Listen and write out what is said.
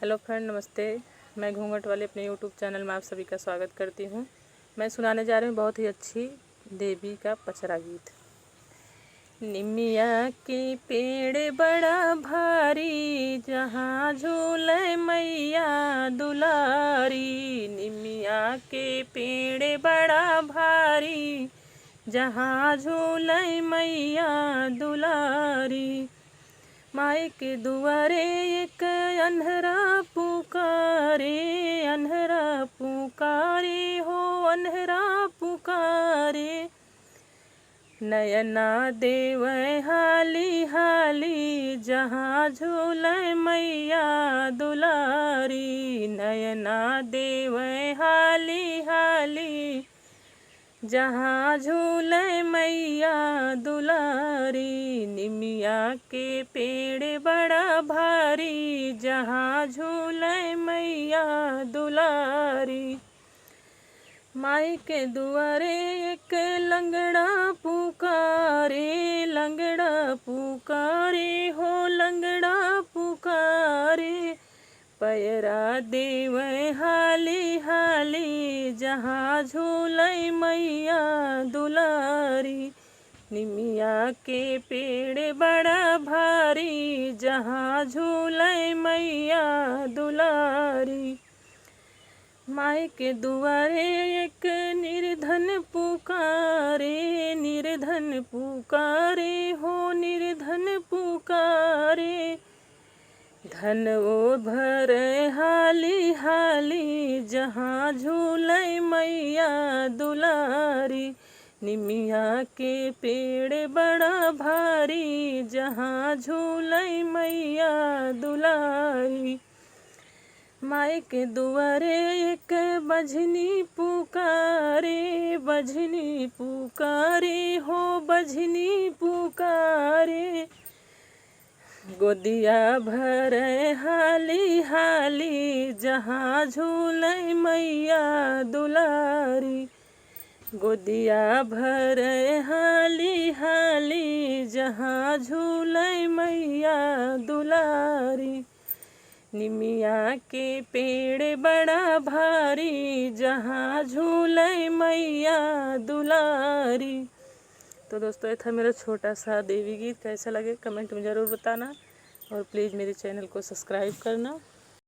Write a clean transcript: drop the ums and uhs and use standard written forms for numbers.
Hello friend, नमस्ते। मैं घूंघट वाले अपने यूट्यूब चैनल में आप सभी का स्वागत करती हूँ। मैं सुनाने जा रही हूँ बहुत ही अच्छी देवी का पचरा गीत। निमिया के पेड़ बड़ा भारी, जहाँ झूले मैया दुलारी। निमिया के पेड़ बड़ा भारी, जहाँ झूले मैया दुलारी। माई के दुआरे एक अन्हरा पुकारे, अन्हरा पुकारे हो अन्हरा पुकारे। नयना देवै हाली हाली, जहाँ झूले मैया दुलारी। नयना देवै हाली हाली, जहाँ झूले मैया दुलारी। निमिया के पेड़ बड़ा भारी, जहाँ झूले मैया दुलारी। माई के दुआरे एक लंगड़ा पुकारे, लंगड़ा पुकारे हो लंगड़ा पुकारे। पैरा देवै हाली हाली, जहाँ झूले मैया दुलारी। निमिया के पेड़ बड़ा भारी, जहाँ झूले मैया दुलारी। माई के दुआरे एक निर्धन पुकारे, निर्धन पुकारे हो निर्धन पुकारे। धन ओ भरे हाली हाली, जहाँ झूले मैया दुलारी। निमिया के पेड़ बड़ा भारी, जहाँ झूले मैया दुलारी। माई के दुआरे एक बजनी पुकारे, बजनी पुकारे हो बजनी पुकारे। गोदिया भरे हाली हाली, जहाँ झूले मैया दुलारी। गोदिया भरे हाली हाली, जहाँ झूले मैया दुलारी। निमिया के पेड़ बड़ा भारी, जहाँ झूले मैया दुलारी। तो दोस्तों, ये था मेरा छोटा सा देवी गीत। कैसा लगे कमेंट में ज़रूर बताना, और प्लीज़ मेरे चैनल को सब्सक्राइब करना।